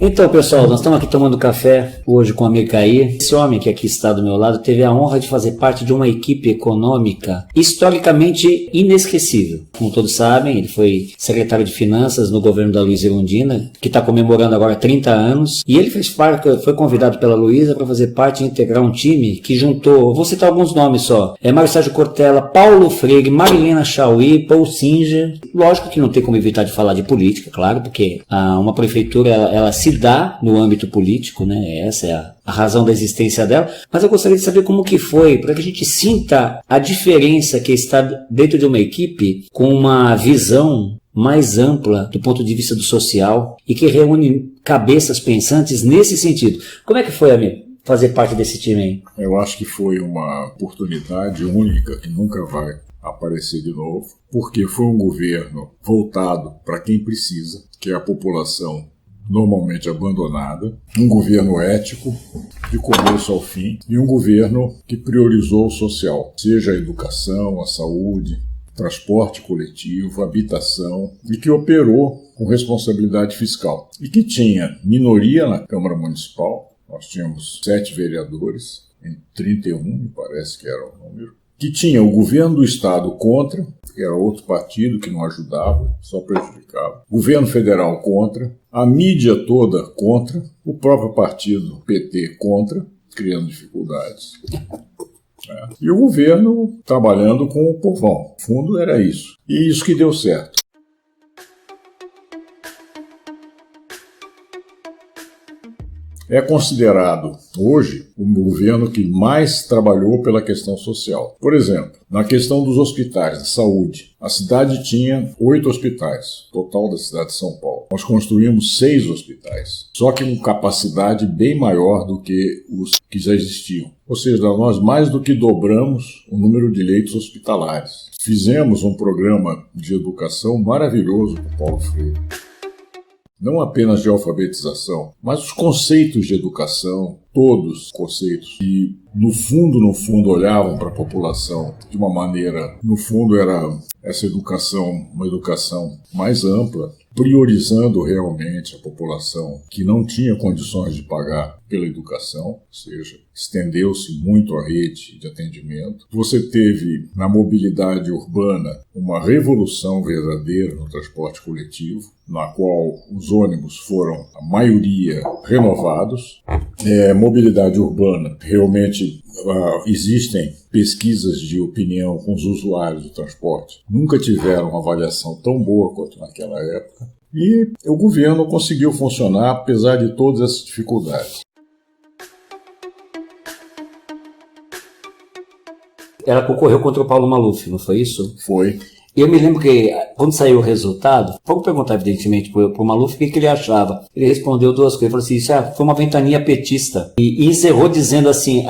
Então, pessoal, nós estamos aqui tomando café hoje com o Amir Cair. Esse homem que aqui está do meu lado teve a honra de fazer parte de uma equipe econômica historicamente inesquecível. Como todos sabem, ele foi secretário de Finanças no governo da Luiza Erundina, que está comemorando agora 30 anos. E ele foi convidado pela Luiza para fazer parte e integrar um time que juntou, vou citar alguns nomes só, Mário Sérgio Cortella, Paulo Freire, Marilena Chauí, Paul Singer. Lógico que não tem como evitar de falar de política, claro, porque uma prefeitura ela se dá no âmbito político, né? Essa é a razão da existência dela, mas eu gostaria de saber como que foi, para que a gente sinta a diferença que está dentro de uma equipe com uma visão mais ampla do ponto de vista do social e que reúne cabeças pensantes nesse sentido. Como é que foi, Amir, fazer parte desse time aí? Eu acho que foi uma oportunidade única que nunca vai aparecer de novo, porque foi um governo voltado para quem precisa, que é a população normalmente abandonada, um governo ético, de começo ao fim, e um governo que priorizou o social, seja a educação, a saúde, transporte coletivo, habitação, e que operou com responsabilidade fiscal. E que tinha minoria na Câmara Municipal, nós tínhamos 7 vereadores, em 31, me parece que era o número, que tinha o governo do Estado contra, que era outro partido que não ajudava, só prejudicava, governo federal contra, a mídia toda contra, o próprio partido PT contra, criando dificuldades. E o governo trabalhando com o povão. No fundo era isso. E isso que deu certo. É considerado, hoje, o governo que mais trabalhou pela questão social. Por exemplo, na questão dos hospitais de saúde, a cidade tinha 8 hospitais, total da cidade de São Paulo. Nós construímos 6 hospitais, só que com capacidade bem maior do que os que já existiam. Ou seja, nós mais do que dobramos o número de leitos hospitalares. Fizemos um programa de educação maravilhoso com Paulo Freire. Não apenas de alfabetização, mas os conceitos de educação, todos os conceitos que, no fundo, olhavam para a população de uma maneira, no fundo, era essa educação, uma educação mais ampla, priorizando realmente a população que não tinha condições de pagar pela educação, ou seja, estendeu-se muito a rede de atendimento. Você teve, na mobilidade urbana, uma revolução verdadeira no transporte coletivo, na qual os ônibus foram, a maioria, renovados. Mobilidade urbana, realmente existem pesquisas de opinião com os usuários do transporte. Nunca tiveram uma avaliação tão boa quanto naquela época. E o governo conseguiu funcionar apesar de todas essas dificuldades. Ela concorreu contra o Paulo Maluf, não foi isso? Foi. Eu me lembro que, quando saiu o resultado, vamos perguntar, evidentemente, para o Maluf o que ele achava. Ele respondeu 2 coisas. Ele falou assim, isso foi uma ventania petista. E encerrou dizendo assim,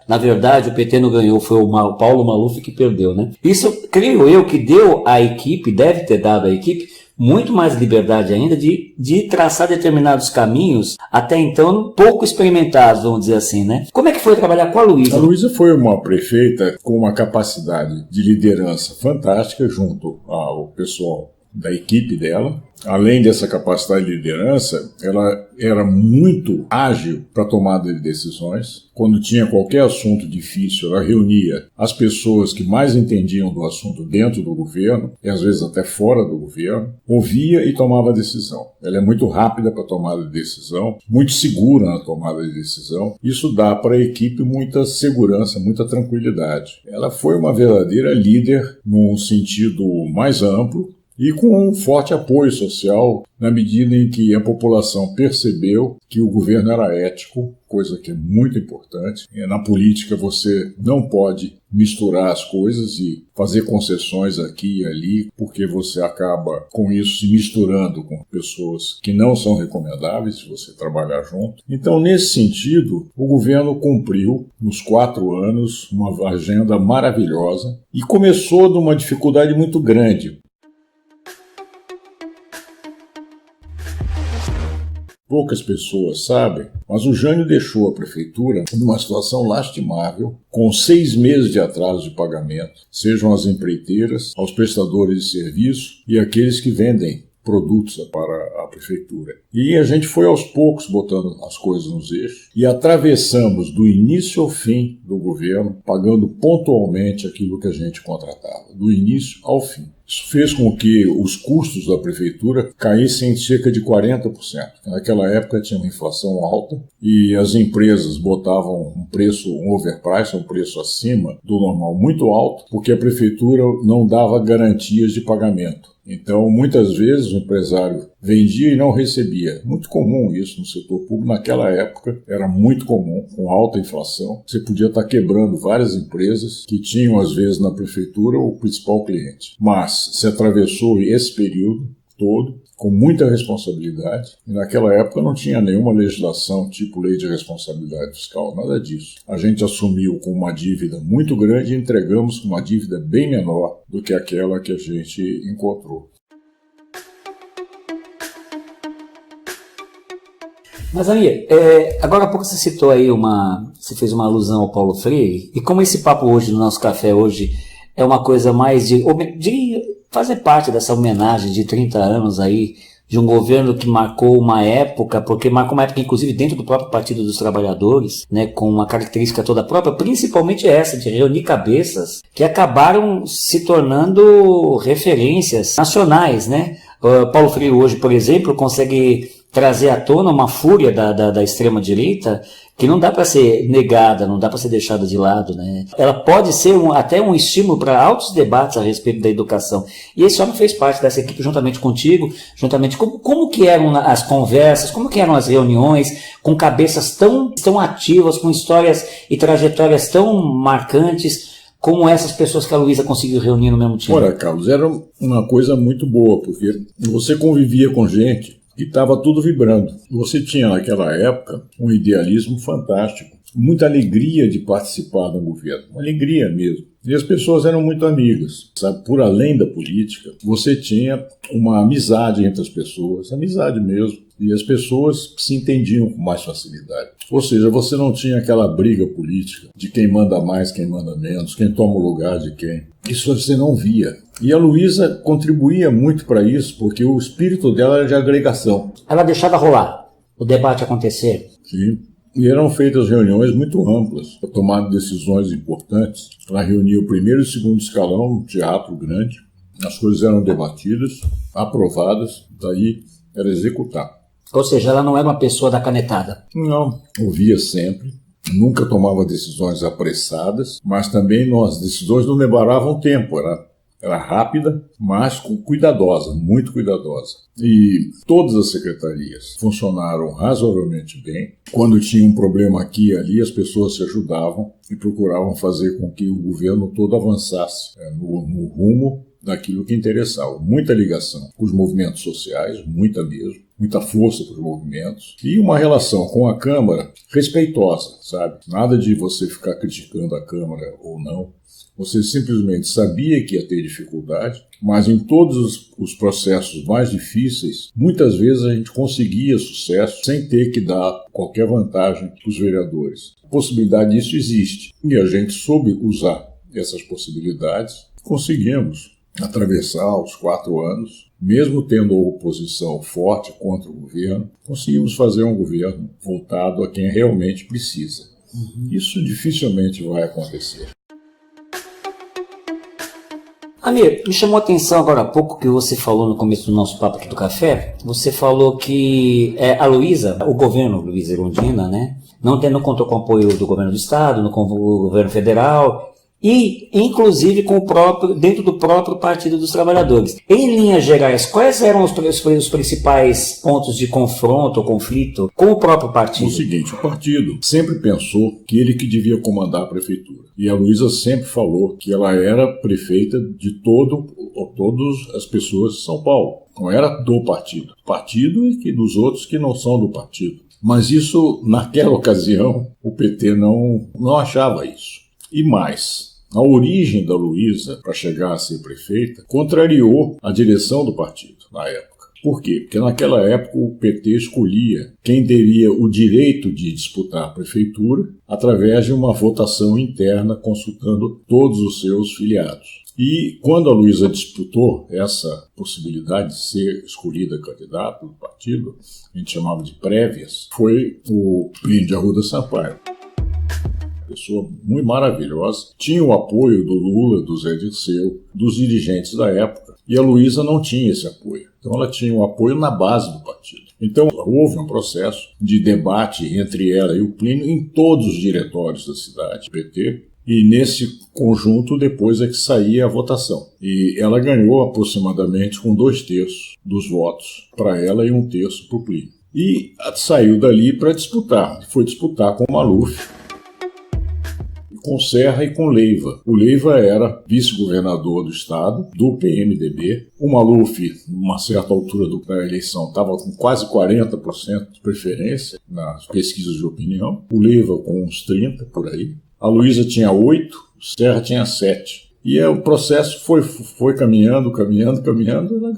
na verdade, o PT não ganhou, foi o Paulo Maluf que perdeu, né? Isso, creio eu, que deu à equipe, deve ter dado à equipe, muito mais liberdade ainda de traçar determinados caminhos, até então pouco experimentados, vamos dizer assim, né? Como é que foi trabalhar com a Luiza? A Luiza foi uma prefeita com uma capacidade de liderança fantástica junto ao pessoal da equipe dela. Além dessa capacidade de liderança, ela era muito ágil para tomada de decisões. Quando tinha qualquer assunto difícil, ela reunia as pessoas que mais entendiam do assunto dentro do governo, e às vezes até fora do governo, ouvia e tomava decisão. Ela é muito rápida para tomada de decisão, muito segura na tomada de decisão. Isso dá para a equipe muita segurança, muita tranquilidade. Ela foi uma verdadeira líder num sentido mais amplo, e com um forte apoio social, na medida em que a população percebeu que o governo era ético, coisa que é muito importante. Na política você não pode misturar as coisas e fazer concessões aqui e ali, porque você acaba com isso se misturando com pessoas que não são recomendáveis se você trabalhar junto. Então, nesse sentido, o governo cumpriu, nos 4 anos, uma agenda maravilhosa e começou de uma dificuldade muito grande. Poucas pessoas sabem, mas o Jânio deixou a prefeitura numa situação lastimável, com 6 meses de atraso de pagamento, sejam as empreiteiras, aos prestadores de serviço e aqueles que vendem produtos para a prefeitura. E a gente foi aos poucos botando as coisas nos eixos e atravessamos do início ao fim do governo, pagando pontualmente aquilo que a gente contratava, do início ao fim. Isso fez com que os custos da prefeitura caíssem em cerca de 40%. Naquela época tinha uma inflação alta e as empresas botavam um preço, um overprice, um preço acima do normal, muito alto, porque a prefeitura não dava garantias de pagamento. Então, muitas vezes o empresário vendia e não recebia. Muito comum isso no setor público. Naquela época era muito comum, com alta inflação. Você podia estar quebrando várias empresas que tinham, às vezes, na prefeitura o principal cliente. Mas se atravessou esse período todo com muita responsabilidade. E naquela época não tinha nenhuma legislação tipo lei de responsabilidade fiscal, nada disso. A gente assumiu com uma dívida muito grande e entregamos com uma dívida bem menor do que aquela que a gente encontrou. Mas, Amir, agora há pouco você citou aí você fez uma alusão ao Paulo Freire, e como esse papo hoje no nosso café hoje é uma coisa mais de fazer parte dessa homenagem de 30 anos aí, de um governo que marcou uma época, porque marcou uma época inclusive dentro do próprio Partido dos Trabalhadores, né, com uma característica toda própria, principalmente essa, de reunir cabeças que acabaram se tornando referências nacionais, né? Paulo Freire hoje, por exemplo, consegue trazer à tona uma fúria da extrema-direita que não dá para ser negada, não dá para ser deixada de lado, né? Ela pode ser até um estímulo para altos debates a respeito da educação. E esse homem fez parte dessa equipe juntamente contigo, como que eram as conversas, como que eram as reuniões, com cabeças tão ativas, com histórias e trajetórias tão marcantes, como essas pessoas que a Luísa conseguiu reunir no mesmo time? Olha, Carlos, era uma coisa muito boa, porque você convivia com gente que estava tudo vibrando. Você tinha naquela época um idealismo fantástico, muita alegria de participar do governo, uma alegria mesmo. E as pessoas eram muito amigas, sabe? Por além da política, você tinha uma amizade entre as pessoas, amizade mesmo, e as pessoas se entendiam com mais facilidade. Ou seja, você não tinha aquela briga política de quem manda mais, quem manda menos, quem toma o lugar de quem. Isso você não via. E a Luísa contribuía muito para isso, porque o espírito dela era de agregação. Ela deixava rolar, o debate acontecer. Sim. E eram feitas reuniões muito amplas, para tomar decisões importantes. Ela reunia o primeiro e o segundo escalão no teatro grande. As coisas eram debatidas, aprovadas, daí era executar. Ou seja, ela não era uma pessoa da canetada. Não, ouvia sempre. Nunca tomava decisões apressadas, mas também as decisões não demoravam tempo, era rápida, mas cuidadosa, muito cuidadosa. E todas as secretarias funcionaram razoavelmente bem. Quando tinha um problema aqui e ali, as pessoas se ajudavam e procuravam fazer com que o governo todo avançasse no rumo daquilo que interessava. Muita ligação com os movimentos sociais, muita mesmo, muita força para os movimentos, e uma relação com a Câmara respeitosa, sabe? Nada de você ficar criticando a Câmara ou não. Você simplesmente sabia que ia ter dificuldade, mas em todos os processos mais difíceis, muitas vezes a gente conseguia sucesso sem ter que dar qualquer vantagem para os vereadores. A possibilidade disso existe, e a gente soube usar essas possibilidades. Conseguimos atravessar os 4 anos, mesmo tendo a oposição forte contra o governo, conseguimos fazer um governo voltado a quem realmente precisa. Isso dificilmente vai acontecer. Amir, me chamou a atenção agora há pouco que você falou no começo do nosso papo aqui do café. Você falou que a Luísa, o governo Luísa Erundina, né, não contou com o apoio do governo do estado, com o governo federal e, inclusive, dentro do próprio Partido dos Trabalhadores. Em linhas gerais, quais eram os principais pontos de confronto ou conflito com o próprio partido? O seguinte, o partido sempre pensou que ele que devia comandar a prefeitura. E a Luísa sempre falou que ela era prefeita de todas as pessoas de São Paulo. Não era do partido. Partido e dos outros que não são do partido. Mas isso, naquela ocasião, o PT não achava isso. E mais, a origem da Luísa para chegar a ser prefeita contrariou a direção do partido na época. Por quê? Porque naquela época o PT escolhia quem teria o direito de disputar a prefeitura através de uma votação interna consultando todos os seus filiados. E quando a Luísa disputou essa possibilidade de ser escolhida candidata do partido, a gente chamava de prévias, foi o Plínio de Arruda Sampaio. Pessoa muito maravilhosa, tinha o apoio do Lula, do Zé Dirceu, dos dirigentes da época, e a Luísa não tinha esse apoio. Então ela tinha o apoio na base do partido. Então houve um processo de debate entre ela e o Plínio em todos os diretórios da cidade, PT, e nesse conjunto depois é que saía a votação. E ela ganhou aproximadamente com 2/3 dos votos para ela e 1/3 para o Plínio. E saiu dali para disputar, foi disputar com o Maluf, com Serra e com Leiva. O Leiva era vice-governador do estado, do PMDB. O Maluf, numa certa altura da eleição, estava com quase 40% de preferência nas pesquisas de opinião. O Leiva com uns 30%, por aí. A Luísa tinha 8%, o Serra tinha 7%. E o processo foi caminhando, ela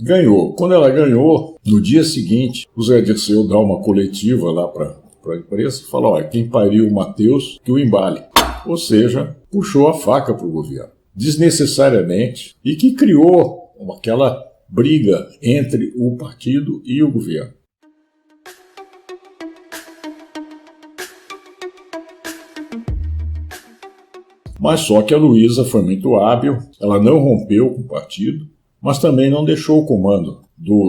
ganhou. Quando ela ganhou, no dia seguinte, o Zé Dirceu dá uma coletiva lá para a imprensa e fala, olha, quem pariu o Matheus, que o embale. Ou seja, puxou a faca para o governo, desnecessariamente, e que criou aquela briga entre o partido e o governo. Mas só que a Luísa foi muito hábil, ela não rompeu com o partido, mas também não deixou o comando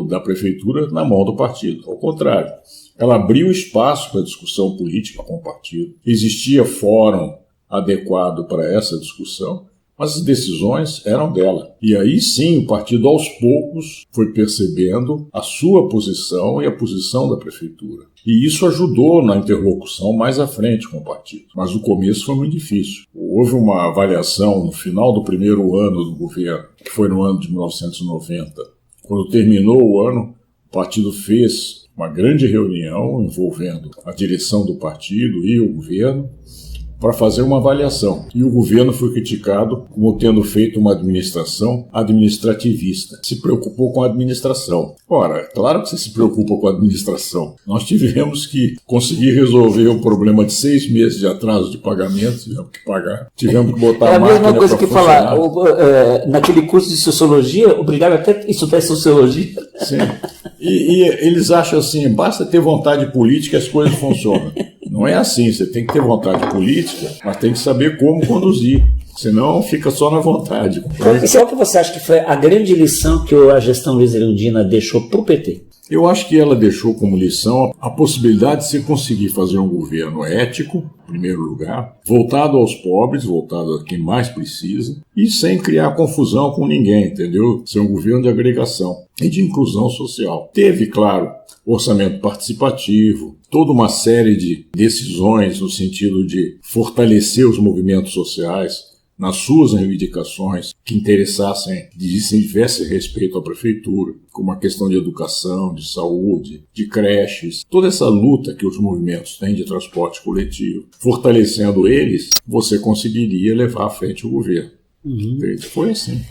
da prefeitura na mão do partido. Ao contrário, ela abriu espaço para discussão política com o partido. Existia fórum adequado para essa discussão, mas as decisões eram dela. E aí sim o partido aos poucos foi percebendo a sua posição e a posição da prefeitura. E isso ajudou na interlocução mais à frente com o partido. Mas o começo foi muito difícil. Houve uma avaliação no final do primeiro ano do governo, que foi no ano de 1990. Quando terminou o ano, o partido fez uma grande reunião envolvendo a direção do partido e o governo para fazer uma avaliação. E o governo foi criticado como tendo feito uma administração administrativista. Se preocupou com a administração. Ora, claro que você se preocupa com a administração. Nós tivemos que conseguir resolver o problema de 6 meses de atraso de pagamento, tivemos que pagar, tivemos que botar a máquina para funcionar. É a mesma coisa que falar, naquele curso de sociologia, obrigado até estudar sociologia. Sim. E eles acham assim, basta ter vontade política e as coisas funcionam. Não é assim, você tem que ter vontade política, mas tem que saber como conduzir, senão fica só na vontade. Qual que você acha que foi a grande lição que a gestão Luiza Erundina deixou para o PT? Eu acho que ela deixou como lição a possibilidade de se conseguir fazer um governo ético, em primeiro lugar, voltado aos pobres, voltado a quem mais precisa, e sem criar confusão com ninguém, entendeu? Ser um governo de agregação e de inclusão social. Teve, claro, orçamento participativo, toda uma série de decisões no sentido de fortalecer os movimentos sociais nas suas reivindicações que interessassem, tivessem respeito à prefeitura, como a questão de educação, de saúde, de creches, toda essa luta que os movimentos têm de transporte coletivo. Fortalecendo eles, você conseguiria levar à frente o governo. Foi assim.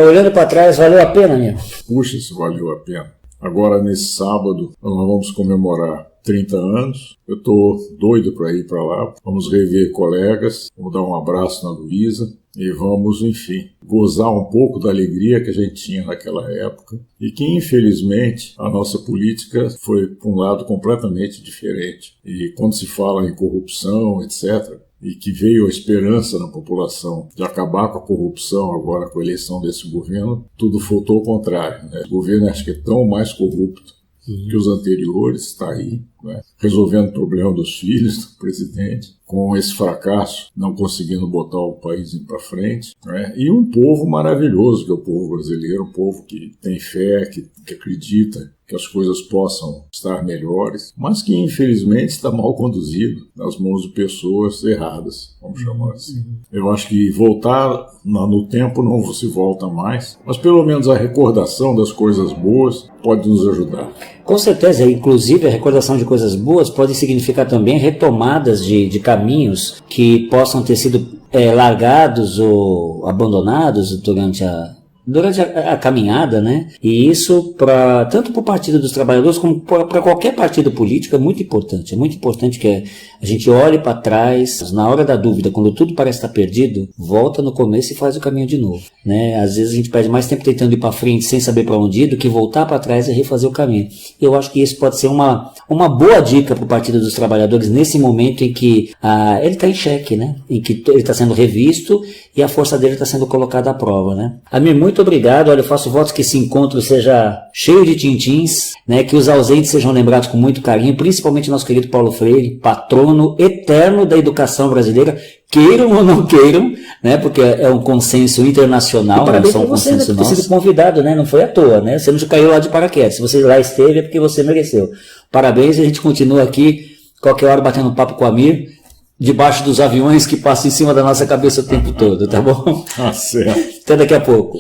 Olhando para trás, valeu a pena, meu? Puxa, isso valeu a pena. Agora, nesse sábado, nós vamos comemorar 30 anos. Eu estou doido para ir para lá. Vamos rever colegas, vamos dar um abraço na Luísa e vamos, enfim, gozar um pouco da alegria que a gente tinha naquela época e que, infelizmente, a nossa política foi para um lado completamente diferente. E quando se fala em corrupção, etc., e que veio a esperança na população de acabar com a corrupção agora com a eleição desse governo, tudo faltou ao contrário, né? O governo acho que é tão mais corrupto que os anteriores, está aí, né? Resolvendo o problema dos filhos do presidente, com esse fracasso, não conseguindo botar o país para frente, né? E um povo maravilhoso, que é o povo brasileiro, um povo que tem fé, que acredita que as coisas possam estar melhores, mas que infelizmente está mal conduzido nas mãos de pessoas erradas, vamos chamar assim. Eu acho que voltar no tempo não se volta mais, mas pelo menos a recordação das coisas boas pode nos ajudar. Com certeza, inclusive a recordação de coisas boas pode significar também retomadas de caminhos que possam ter sido largados ou abandonados durante durante a caminhada, né? E isso, tanto para o Partido dos Trabalhadores como para qualquer partido político, é muito importante. É muito importante que a gente olhe para trás, na hora da dúvida, quando tudo parece estar perdido, volta no começo e faz o caminho de novo, né? Às vezes a gente perde mais tempo tentando ir para frente sem saber para onde ir do que voltar para trás e refazer o caminho. Eu acho que isso pode ser uma boa dica para o Partido dos Trabalhadores nesse momento em que ele está em xeque, né? Em que ele está sendo revisto e a força dele está sendo colocada à prova, né? Amir, muito obrigado. Olha, eu faço votos que esse encontro seja cheio de tintins, né? Que os ausentes sejam lembrados com muito carinho, principalmente nosso querido Paulo Freire, patrono eterno da educação brasileira, queiram ou não queiram, né? Porque é um consenso internacional, não é só um consenso nosso. Você ter sido convidado, né? Não foi à toa, né? Você não caiu lá de paraquedas. Se você lá esteve é porque você mereceu. Parabéns, a gente continua aqui qualquer hora batendo papo com o Amir, debaixo dos aviões que passam em cima da nossa cabeça o tempo todo, tá bom? Tá certo. Até daqui a pouco.